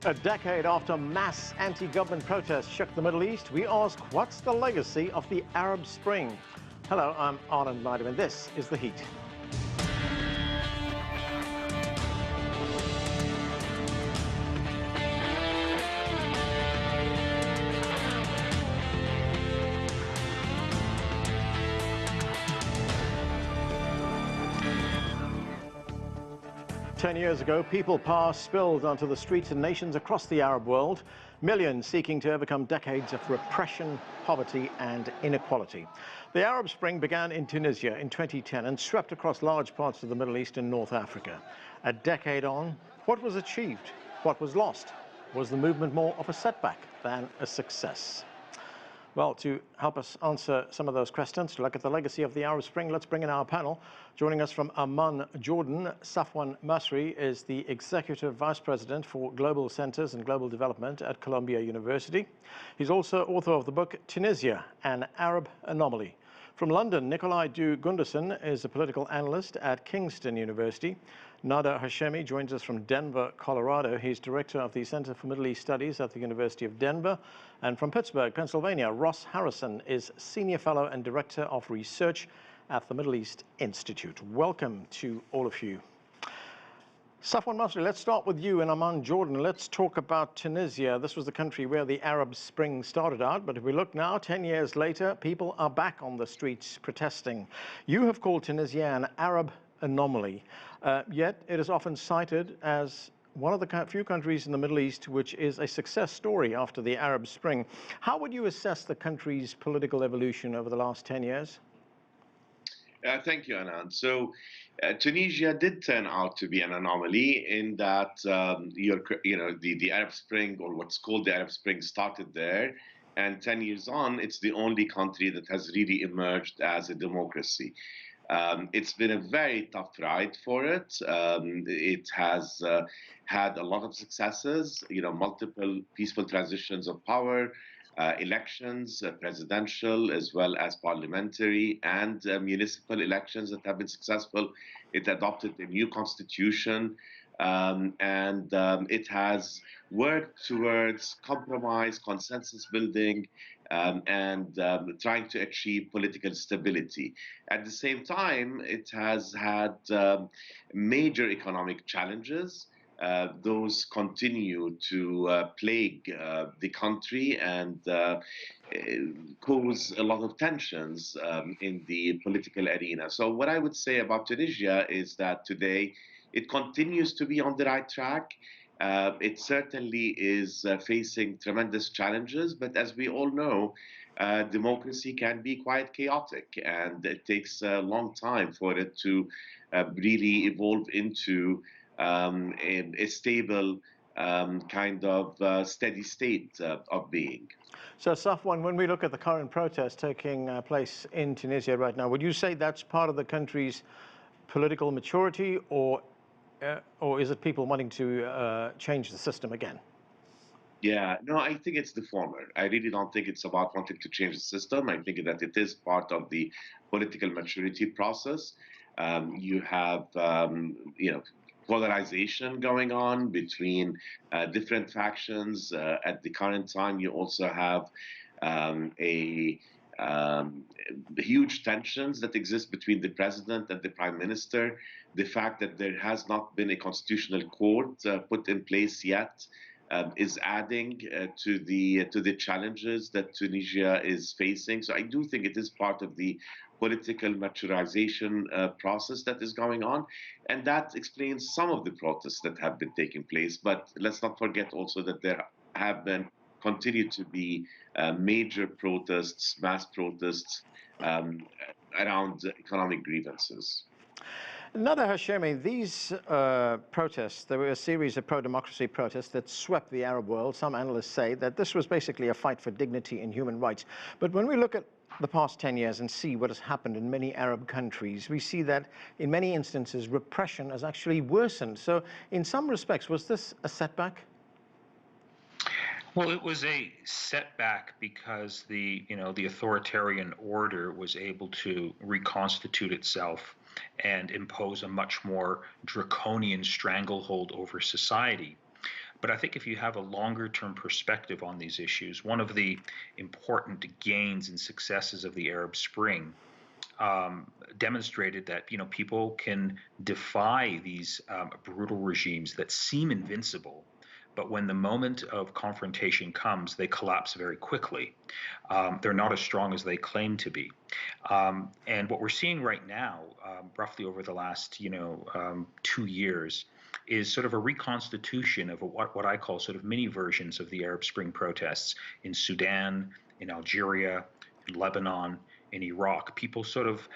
A decade after mass anti-government protests shook the Middle East, we ask, what's the legacy of the Arab Spring? Hello, I'm Nader, and this is The Heat. Ten years ago, people power spilled onto the streets in nations across the Arab world, millions seeking to overcome decades of repression, poverty and inequality. The Arab Spring began in Tunisia in 2010 and swept across large parts of the Middle East and North Africa. A decade on, what was achieved? What was lost? Was the movement more of a setback than a success? Well, to help us answer some of those questions, to look at the legacy of the Arab Spring, let's bring in our panel. Joining us from Amman, Jordan, Safwan Masri is the Executive Vice President for Global Centers and Global Development at Columbia University. He's also author of the book Tunisia, An Arab Anomaly. From London, Nicolai Due-Gundersen is a political analyst at Kingston University. Nader Hashemi joins us from Denver, Colorado. He's director of the Center for Middle East Studies at the University of Denver. And from Pittsburgh, Pennsylvania, Ross Harrison is senior fellow and director of research at the Middle East Institute. Welcome to all of you. Safwan Masri, let's start with you in Amman, Jordan. Let's talk about Tunisia. This was the country where the Arab Spring started out, but if we look now, 10 years later, people are back on the streets protesting. You have called Tunisia an Arab anomaly, yet it is often cited as one of the few countries in the Middle East which is a success story after the Arab Spring. How would you assess the country's political evolution over the last 10 years? Thank you, Anand. So Tunisia did turn out to be an anomaly in that the Arab Spring, or what's called the Arab Spring, started there, and 10 years on, it's the only country that has really emerged as a democracy. It's been a very tough ride for it. It has had a lot of successes, multiple peaceful transitions of power, elections, presidential as well as parliamentary and municipal elections that have been successful. It adopted a new constitution, and it has worked towards compromise, consensus building, and trying to achieve political stability. At the same time, it has had major economic challenges. Those continue to plague the country and cause a lot of tensions in the political arena. So what I would say about Tunisia is that today it continues to be on the right track. It certainly is facing tremendous challenges, but as we all know, democracy can be quite chaotic, and it takes a long time for it to really evolve into a stable kind of steady state of being. So, Safwan, when we look at the current protests taking place in Tunisia right now, would you say that's part of the country's political maturity, or is it people wanting to change the system again? Yeah, no, I think it's the former. I really don't think it's about wanting to change the system. I think that it is part of the political maturity process. You have, polarization going on between different factions. At the current time, you also have huge tensions that exist between the president and the prime minister. The fact that there has not been a constitutional court put in place yet is adding to the challenges that Tunisia is facing. So I do think it is part of the political maturization process that is going on, and that explains some of the protests that have been taking place. But let's not forget also that there have been continue to be major protests, mass protests around economic grievances. Nader Hashemi, these protests, there were a series of pro-democracy protests that swept the Arab world. Some analysts say that this was basically a fight for dignity and human rights. But when we look at the past 10 years and see what has happened in many Arab countries, we see that in many instances, repression has actually worsened. So in some respects, was this a setback? Well, it was a setback because the authoritarian order was able to reconstitute itself and impose a much more draconian stranglehold over society. But I think if you have a longer-term perspective on these issues, one of the important gains and successes of the Arab Spring demonstrated that people can defy these brutal regimes that seem invincible, but when the moment of confrontation comes, they collapse very quickly. They're not as strong as they claim to be. And what we're seeing right now, roughly over the last 2 years, is sort of a reconstitution of what I call sort of mini versions of the Arab Spring protests in Sudan, in Algeria, in Lebanon, in Iraq. People sort of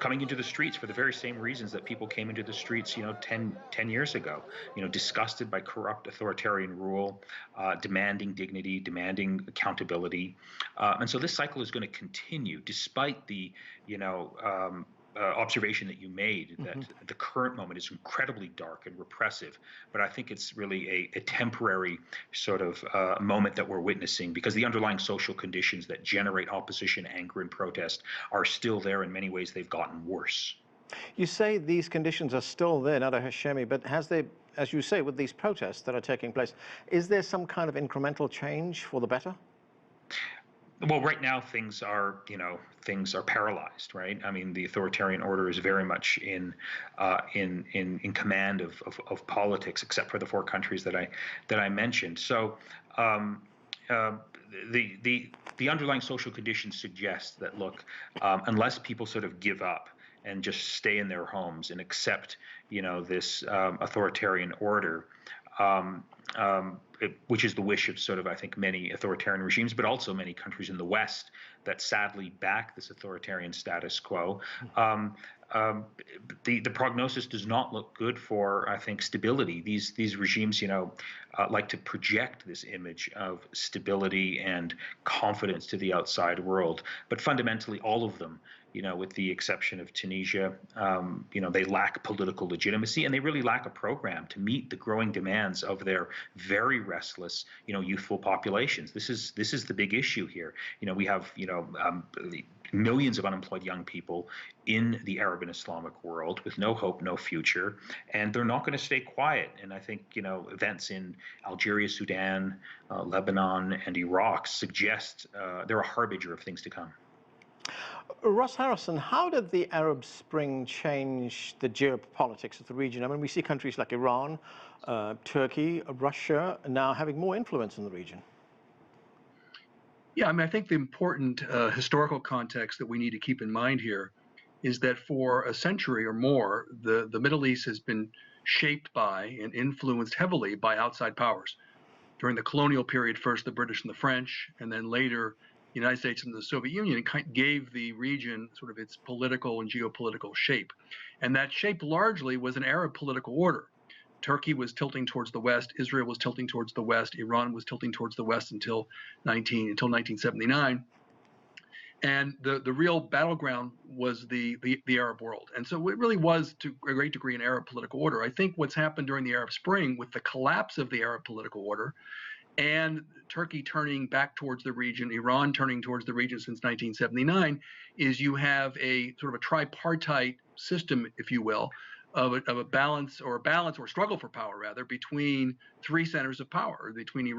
coming into the streets for the very same reasons that people came into the streets, 10 years ago, disgusted by corrupt authoritarian rule, demanding dignity, demanding accountability. And so this cycle is going to continue despite the, observation that you made that the current moment is incredibly dark and repressive, but I think it's really a temporary sort of moment that we're witnessing, because the underlying social conditions that generate opposition, anger, and protest are still there. In many ways, they've gotten worse. You say these conditions are still there, Nader Hashemi, but has there, as you say, with these protests that are taking place, is there some kind of incremental change for the better? Well, right now things are paralyzed, right? I mean, the authoritarian order is very much in command of politics, except for the 4 countries that I mentioned. So the underlying social conditions suggest that, look, unless people sort of give up and just stay in their homes and accept, this authoritarian order, which is the wish of sort of, I think, many authoritarian regimes, but also many countries in the West that sadly back this authoritarian status quo. The prognosis does not look good for, I think, stability. These regimes, like to project this image of stability and confidence to the outside world, but fundamentally, all of them, with the exception of Tunisia, they lack political legitimacy, and they really lack a program to meet the growing demands of their very restless, youthful populations. This is the big issue here. We have, millions of unemployed young people in the Arab and Islamic world with no hope, no future, and they're not going to stay quiet. And I think, events in Algeria, Sudan, Lebanon, and Iraq suggest they're a harbinger of things to come. Ross Harrison, how did the Arab Spring change the geopolitics of the region? I mean, we see countries like Iran, Turkey, Russia now having more influence in the region. Yeah, I mean, I think the important historical context that we need to keep in mind here is that for a century or more, the Middle East has been shaped by and influenced heavily by outside powers. During the colonial period, first the British and the French, and then later the United States and the Soviet Union gave the region sort of its political and geopolitical shape. And that shape largely was an Arab political order. Turkey was tilting towards the West, Israel was tilting towards the West, Iran was tilting towards the West until 1979. And the real battleground was the Arab world. And so it really was, to a great degree, an Arab political order. I think what's happened during the Arab Spring with the collapse of the Arab political order and Turkey turning back towards the region, Iran turning towards the region since 1979, is you have a sort of a tripartite system, if you will, of a balance or struggle for power, rather, between 3 centers of power, between the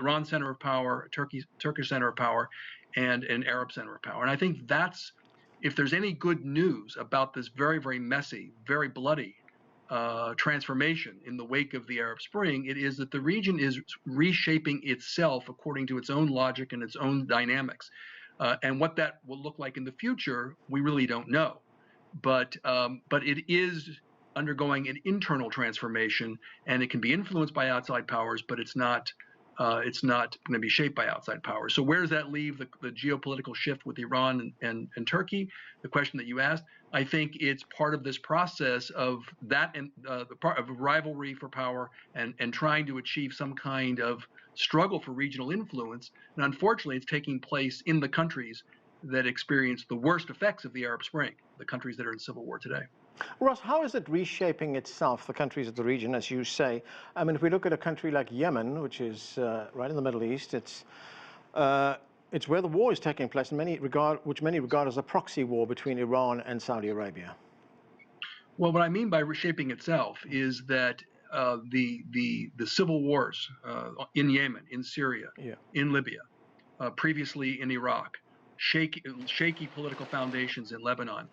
Iran center of power, Turkish center of power, and an Arab center of power. And I think that's, if there's any good news about this very, very messy, very bloody transformation in the wake of the Arab Spring, it is that the region is reshaping itself according to its own logic and its own dynamics. And what that will look like in the future, we really don't know. But it is undergoing an internal transformation, and it can be influenced by outside powers, but it's not going to be shaped by outside powers. So where does that leave the geopolitical shift with Iran and Turkey? The question that you asked, I think it's part of this process of that and the part of rivalry for power and trying to achieve some kind of struggle for regional influence. And unfortunately, it's taking place in the countries that experienced the worst effects of the Arab Spring, the countries that are in civil war today. Ross, how is it reshaping itself, the countries of the region, as you say? I mean, if we look at a country like Yemen, which is right in the Middle East, it's where the war is taking place, which many regard as a proxy war between Iran and Saudi Arabia. Well, what I mean by reshaping itself is that the civil wars in Yemen, in Syria, Yeah. in Libya, previously in Iraq, shaky political foundations in Lebanon,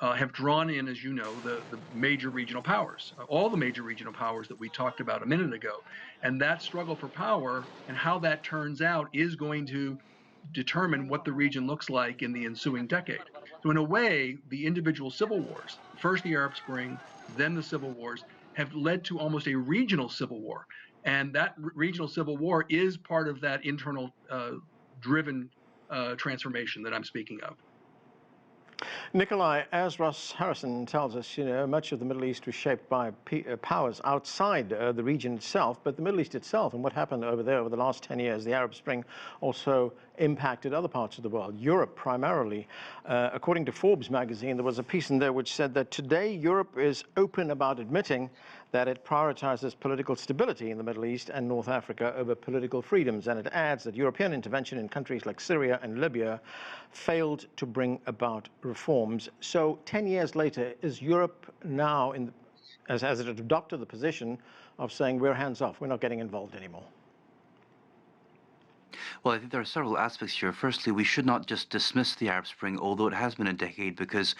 have drawn in, as you know, the major regional powers, all the major regional powers that we talked about a minute ago. And that struggle for power and how that turns out is going to determine what the region looks like in the ensuing decade. So in a way, the individual civil wars, first the Arab Spring, then the civil wars, have led to almost a regional civil war. And that regional civil war is part of that internal driven transformation that I'm speaking of. Nicolai, as Ross Harrison tells us, much of the Middle East was shaped by powers outside the region itself, but the Middle East itself and what happened over there over the last 10 years, the Arab Spring, also impacted other parts of the world, Europe primarily. According to Forbes magazine, there was a piece in there which said that today Europe is open about admitting that it prioritizes political stability in the Middle East and North Africa over political freedoms. And it adds that European intervention in countries like Syria and Libya failed to bring about reforms. So 10 years later, is Europe now, as it adopted the position of saying we're hands off, we're not getting involved anymore? Well, I think there are several aspects here. Firstly, we should not just dismiss the Arab Spring, although it has been a decade, because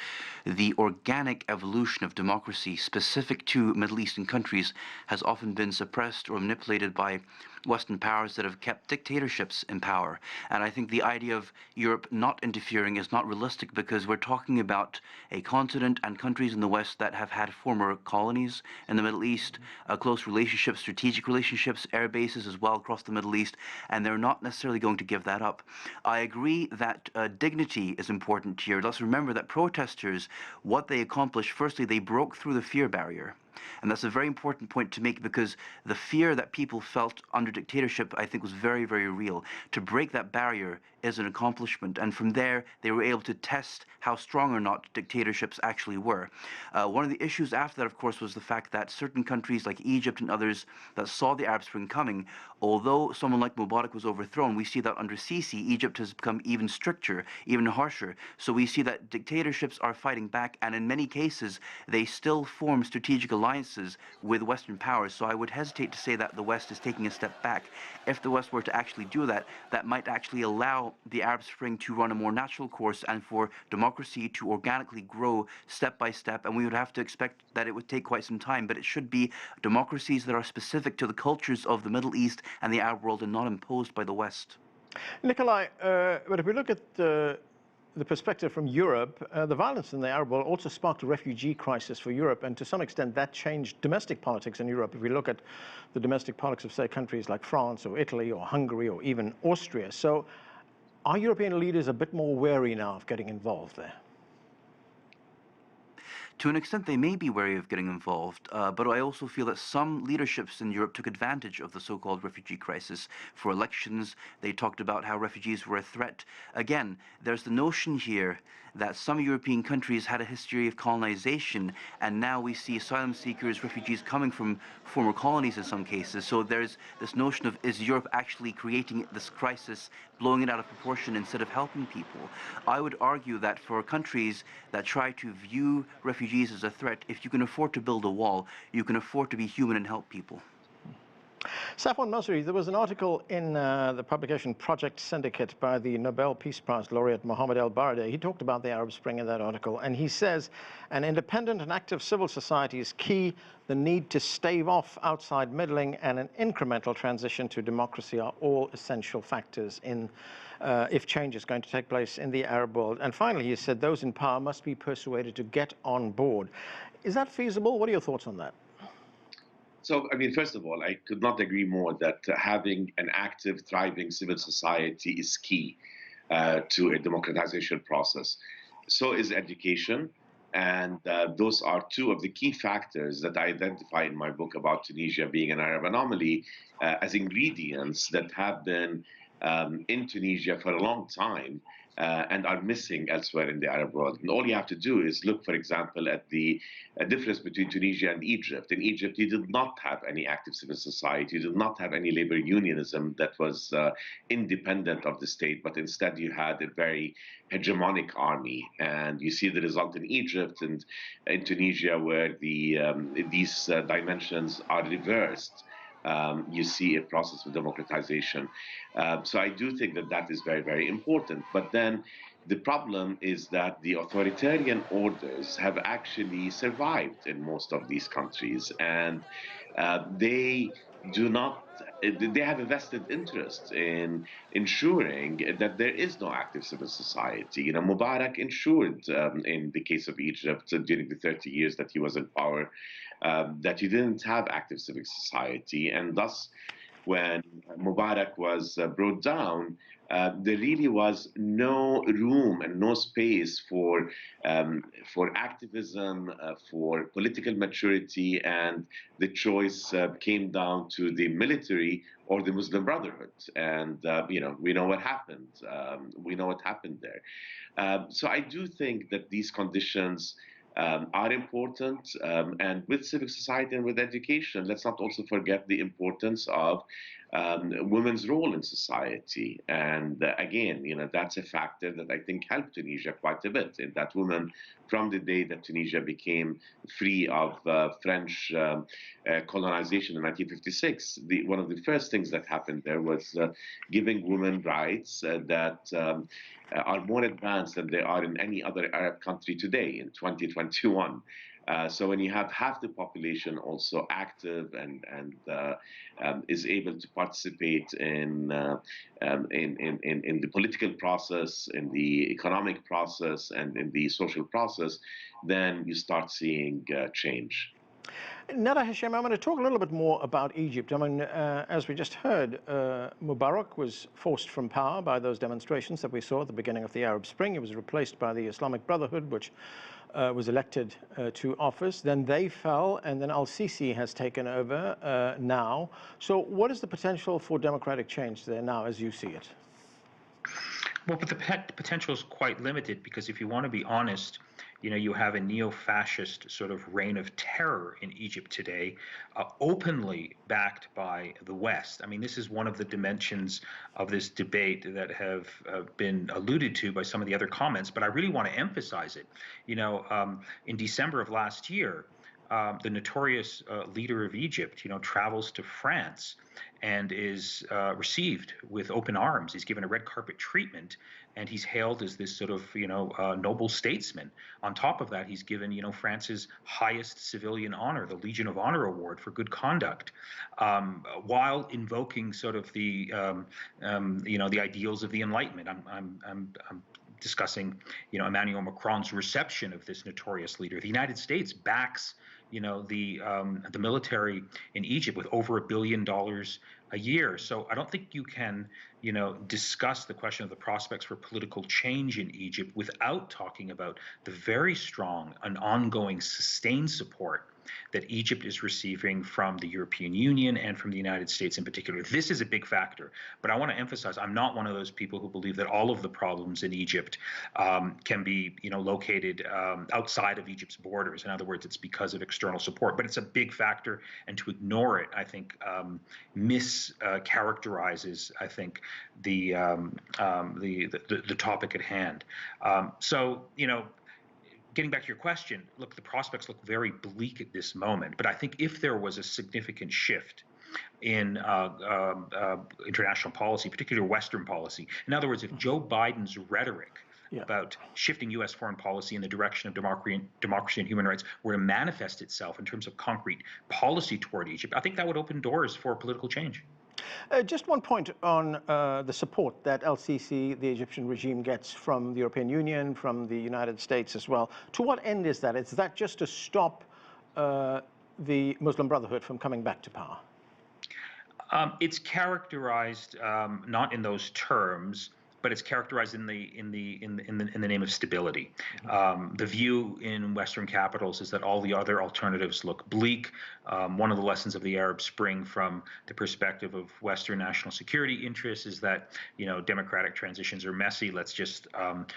the organic evolution of democracy specific to Middle Eastern countries has often been suppressed or manipulated by Western powers that have kept dictatorships in power. And I think the idea of Europe not interfering is not realistic, because we're talking about a continent and countries in the West that have had former colonies in the Middle East, close relationships, strategic relationships, air bases as well across the Middle East, and they're not necessarily going to give that up. I agree that dignity is important here. Let's remember that protesters, what they accomplished, firstly, they broke through the fear barrier. And that's a very important point to make, because the fear that people felt under dictatorship, I think, was very, very real. To break that barrier is an accomplishment. And from there, they were able to test how strong or not dictatorships actually were. One of the issues after that, of course, was the fact that certain countries like Egypt and others that saw the Arab Spring coming, although someone like Mubarak was overthrown, we see that under Sisi, Egypt has become even stricter, even harsher. So we see that dictatorships are fighting back, and in many cases, they still form strategic alliances with Western powers. So I would hesitate to say that the West is taking a step back. If the West were to actually do that, that might actually allow the Arab Spring to run a more natural course and for democracy to organically grow step by step. And we would have to expect that it would take quite some time, but it should be democracies that are specific to the cultures of the Middle East and the Arab world and not imposed by the West. Nicolai, but if we look at the perspective from Europe, the violence in the Arab world also sparked a refugee crisis for Europe, and to some extent that changed domestic politics in Europe. If we look at the domestic politics of, say, countries like France or Italy or Hungary or even Austria. So are European leaders a bit more wary now of getting involved there? To an extent, they may be wary of getting involved, but I also feel that some leaderships in Europe took advantage of the so-called refugee crisis for elections. They talked about how refugees were a threat. Again, there's the notion here that some European countries had a history of colonization, and now we see asylum seekers, refugees coming from former colonies in some cases. So there's this notion of, is Europe actually creating this crisis, blowing it out of proportion instead of helping people? I would argue that for countries that try to view refugees as a threat, if you can afford to build a wall, you can afford to be human and help people. Safwan Masri, there was an article in the publication Project Syndicate by the Nobel Peace Prize laureate Mohammed El-Baradei. He talked about the Arab Spring in that article, and he says an independent and active civil society is key. The need to stave off outside meddling and an incremental transition to democracy are all essential factors in if change is going to take place in the Arab world. And finally, he said those in power must be persuaded to get on board. Is that feasible? What are your thoughts on that? So, I mean, first of all, I could not agree more that having an active, thriving civil society is key to a democratization process. So is education. And those are two of the key factors that I identify in my book about Tunisia being an Arab anomaly as ingredients that have been in Tunisia for a long time and are missing elsewhere in the Arab world. And all you have to do is look, for example, at the difference between Tunisia and Egypt. In Egypt, you did not have any active civil society, you did not have any labor unionism that was independent of the state, but instead you had a very hegemonic army. And you see the result in Egypt and in Tunisia, where these dimensions are reversed. You see a process of democratization. So I do think that that is very, very important. But then the problem is that the authoritarian orders have actually survived in most of these countries, and they do not. They have a vested interest in ensuring that there is no active civil society. You know, Mubarak ensured, in the case of Egypt, during the 30 years that he was in power, that you didn't have active civic society, and thus, when Mubarak was brought down, there really was no room and no space for activism, for political maturity, and the choice came down to the military or the Muslim Brotherhood. And you know, we know what happened. We know what happened there. So I do think that these conditions are important, and with civic society and with education, let's not also forget the importance of women's role in society. And again, you know, that's a factor that I think helped Tunisia quite a bit, in that women, from the day that Tunisia became free of French colonization in 1956, one of the first things that happened there was giving women rights that are more advanced than they are in any other Arab country today in 2021. So when you have half the population also active and is able to participate in the political process, in the economic process, and in the social process, then you start seeing change. Nader Hashemi, I'm going to talk a little bit more about Egypt. I mean, as we just heard, Mubarak was forced from power by those demonstrations that we saw at the beginning of the Arab Spring. He was replaced by the Islamic Brotherhood, which was elected to office. Then they fell, and then al-Sisi has taken over now. So what is the potential for democratic change there now, as you see it? Well, but the potential is quite limited, because if you want to be honest, you know, you have a neo-fascist sort of reign of terror in Egypt today, openly backed by the West. I mean, this is one of the dimensions of this debate that have been alluded to by some of the other comments, but I really want to emphasize it. You know, in December of last year, the notorious leader of Egypt, you know, travels to France and is received with open arms. He's given a red carpet treatment, and he's hailed as this sort of, you know, noble statesman. On top of that, he's given, you know, France's highest civilian honor, the Legion of Honor Award for good conduct, while invoking sort of the, you know, the ideals of the Enlightenment. I'm discussing, you know, Emmanuel Macron's reception of this notorious leader. The United States backs, you know, the military in Egypt with over $1 billion a year. So I don't think you can, you know, discuss the question of the prospects for political change in Egypt without talking about the very strong and ongoing sustained support that Egypt is receiving from the European Union and from the United States in particular. This is a big factor, but I want to emphasize, I'm not one of those people who believe that all of the problems in Egypt can be, you know, located outside of Egypt's borders. In other words, it's because of external support, but it's a big factor, and to ignore it, I think, mischaracterizes, I think, the topic at hand. So, you know, getting back to your question, look, the prospects look very bleak at this moment. But I think if there was a significant shift in international policy, particularly Western policy, in other words, if Joe Biden's rhetoric about shifting U.S. foreign policy in the direction of democracy and human rights were to manifest itself in terms of concrete policy toward Egypt, I think that would open doors for political change. Just one point on the support that el-Sisi, the Egyptian regime, gets from the European Union, from the United States as well. To what end is that? Is that just to stop the Muslim Brotherhood from coming back to power? It's characterized not in those terms. but it's characterized in the name of stability. The view in Western capitals is that all the other alternatives look bleak. One of the lessons of the Arab Spring, from the perspective of Western national security interests, is that democratic transitions are messy. Let's just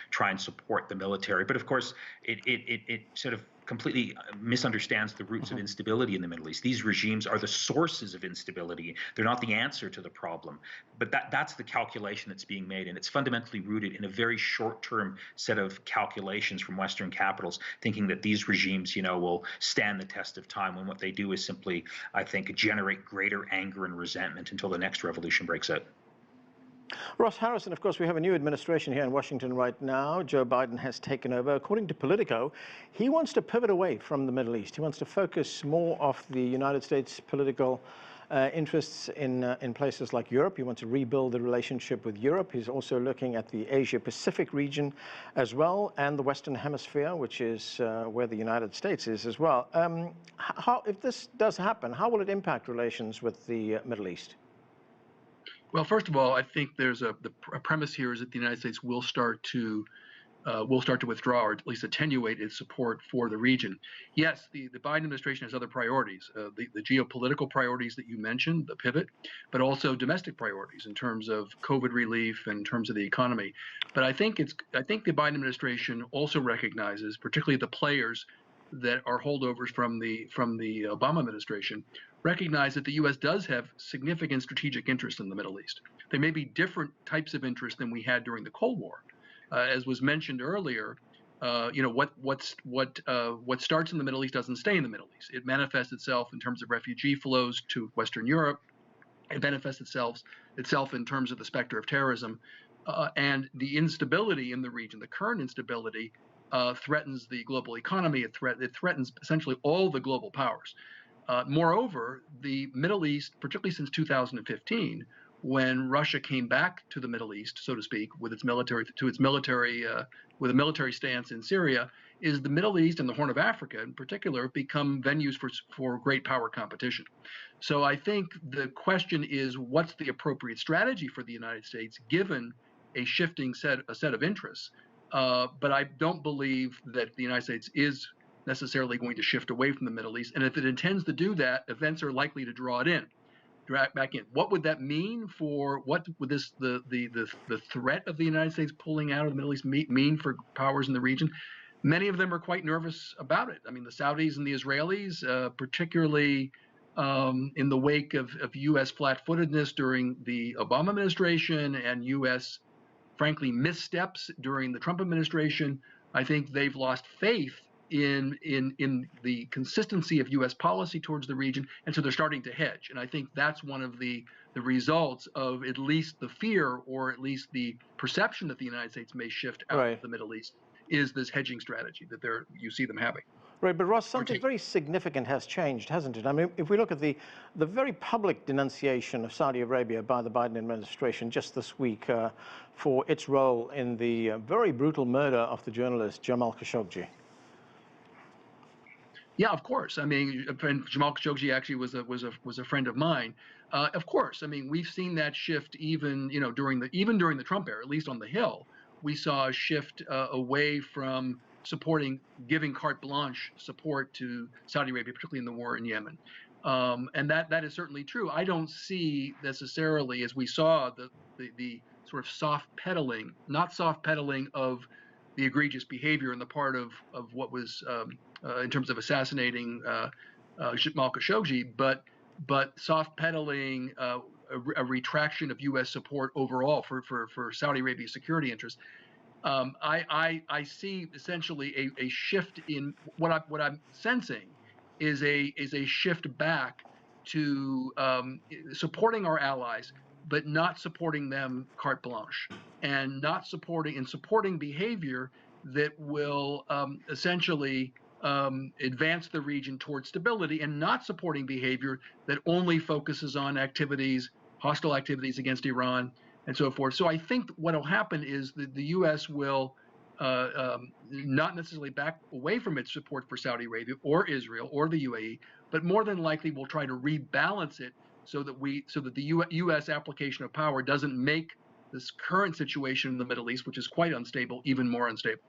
try and support the military. But of course, it sort of completely misunderstands the roots of instability in the Middle East. These regimes are the sources of instability. They're not the answer to the problem. But that's the calculation that's being made, and it's fundamentally rooted in a very short-term set of calculations from Western capitals, thinking that these regimes, will stand the test of time, when what they do is simply, I think, generate greater anger and resentment until the next revolution breaks out. Ross Harrison, of course, we have a new administration here in Washington right now. Joe Biden has taken over. According to Politico, he wants to pivot away from the Middle East. He wants to focus more of the United States political interests in places like Europe. He wants to rebuild the relationship with Europe. He's also looking at the Asia-Pacific region as well, and the Western Hemisphere, which is where the United States is as well. If this does happen, how will it impact relations with the Middle East? Well, first of all, I think there's a premise here is that the United States will start to withdraw, or at least attenuate its support for the region. Yes, the Biden administration has other priorities, the geopolitical priorities that you mentioned, the pivot, but also domestic priorities in terms of COVID relief and in terms of the economy. But I think the Biden administration also recognizes, particularly the players that are holdovers from the Obama administration, recognize that the U.S. does have significant strategic interest in the Middle East. There may be different types of interest than we had during the Cold War. As was mentioned earlier, what starts in the Middle East doesn't stay in the Middle East. It manifests itself in terms of refugee flows to Western Europe. It manifests itself in terms of the specter of terrorism, and the instability in the region. The current instability threatens the global economy. It threatens essentially all the global powers. Moreover, the Middle East, particularly since 2015, when Russia came back to the Middle East, so to speak, with a military stance in Syria, is the Middle East and the Horn of Africa in particular become venues for great power competition. So I think the question is, what's the appropriate strategy for the United States given a shifting set of interests? But I don't believe that the United States is necessarily going to shift away from the Middle East. And if it intends to do that, events are likely to draw it back in. What would that mean for what would the threat of the United States pulling out of the Middle East mean for powers in the region? Many of them are quite nervous about it. I mean, the Saudis and the Israelis, particularly in the wake of U.S. flat-footedness during the Obama administration and U.S. frankly missteps during the Trump administration, I think they've lost faith in the consistency of U.S. policy towards the region, and so they're starting to hedge. And I think that's one of the results of at least the fear, or at least the perception, that the United States may shift out of the Middle East, is this hedging strategy that you see them having. Right, but Ross, something very significant has changed, hasn't it? I mean, if we look at the very public denunciation of Saudi Arabia by the Biden administration just this week for its role in the very brutal murder of the journalist Jamal Khashoggi. Yeah, of course. I mean, Jamal Khashoggi actually was a friend of mine. Of course, I mean, we've seen that shift even during the Trump era, at least on the Hill. We saw a shift away from giving carte blanche support to Saudi Arabia, particularly in the war in Yemen. And that is certainly true. I don't see necessarily, as we saw, the sort of not soft pedaling of the egregious behavior on the part of what was in terms of assassinating Jamal Khashoggi, but soft pedaling a retraction of U.S. support overall for Saudi Arabia's security interests. I see essentially a shift in what I'm sensing is a shift back to supporting our allies, but not supporting them carte blanche, and supporting behavior that will essentially advance the region towards stability, and not supporting behavior that only focuses on hostile activities against Iran and so forth. So I think what will happen is that the U.S. will not necessarily back away from its support for Saudi Arabia or Israel or the UAE, but more than likely will try to rebalance it so that the U.S. application of power doesn't make this current situation in the Middle East, which is quite unstable, even more unstable.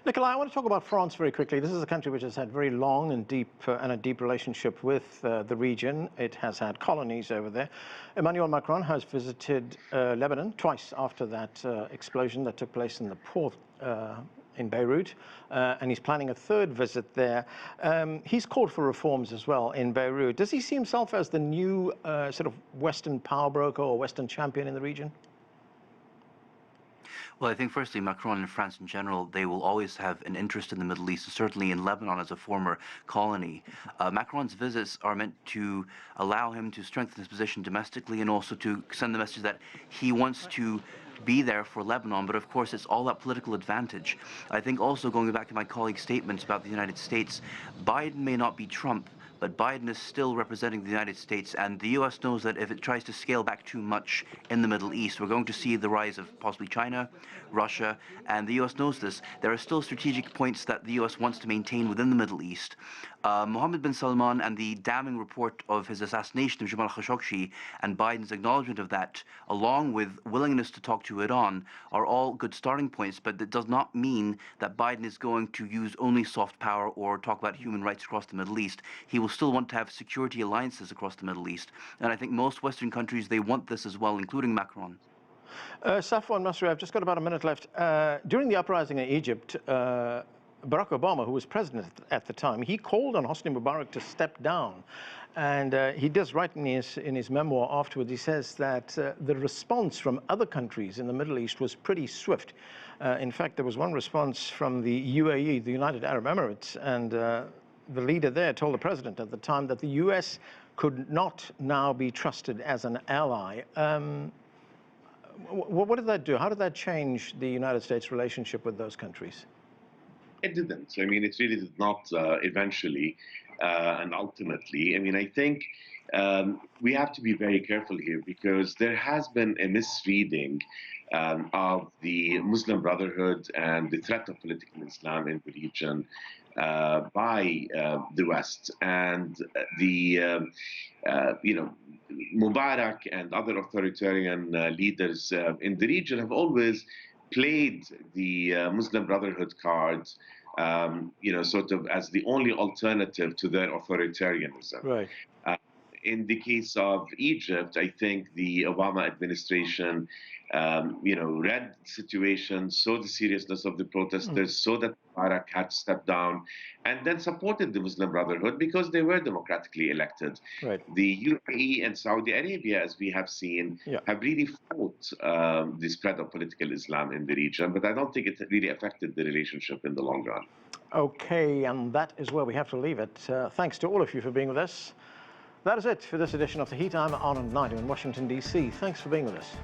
Nicolai, I want to talk about France very quickly. This is a country which has had very long and a deep relationship with the region. It has had colonies over there. Emmanuel Macron has visited Lebanon twice after that explosion that took place in the port in Beirut, and he's planning a third visit there. He's called for reforms as well in Beirut. Does he see himself as the new sort of Western power broker or Western champion in the region? Well, I think firstly, Macron and France in general, they will always have an interest in the Middle East, certainly in Lebanon as a former colony. Macron's visits are meant to allow him to strengthen his position domestically and also to send the message that he wants to be there for Lebanon, but of course it's all that political advantage. I think also going back to my colleague's statements about the United States, Biden may not be Trump, but Biden is still representing the United States, and the U.S. knows that if it tries to scale back too much in the Middle East, we're going to see the rise of possibly China, Russia, and the U.S. knows this. There are still strategic points that the U.S. wants to maintain within the Middle East. Mohammed bin Salman and the damning report of his assassination of Jamal Khashoggi and Biden's acknowledgement of that, along with willingness to talk to Iran, are all good starting points, but that does not mean that Biden is going to use only soft power or talk about human rights across the Middle East. He will still want to have security alliances across the Middle East, and I think most Western countries, they want this as well, including Macron. Safwan Masri, I've just got about a minute left. During the uprising in Egypt, Barack Obama, who was president at the time, he called on Hosni Mubarak to step down. And he does write in his memoir afterwards, he says that the response from other countries in the Middle East was pretty swift. In fact, there was one response from the UAE, the United Arab Emirates, and the leader there told the president at the time that the US could not now be trusted as an ally. What did that do? How did that change the United States' relationship with those countries? It didn't. I mean, it really did not eventually and ultimately. I mean, I think we have to be very careful here because there has been a misreading of the Muslim Brotherhood and the threat of political Islam in the region by the West. And Mubarak and other authoritarian leaders in the region have always played the Muslim Brotherhood card, sort of as the only alternative to their authoritarianism. Right. In the case of Egypt, I think the Obama administration, read the situation, saw the seriousness of the protesters, saw that Mubarak had to step down, and then supported the Muslim Brotherhood because they were democratically elected. Right. The UAE and Saudi Arabia, as we have seen, have really fought the spread of political Islam in the region, but I don't think it really affected the relationship in the long run. Okay, and that is where we have to leave it. Thanks to all of you for being with us. That is it for this edition of The Heat. I'm Arnold Naidu in Washington, D.C. Thanks for being with us.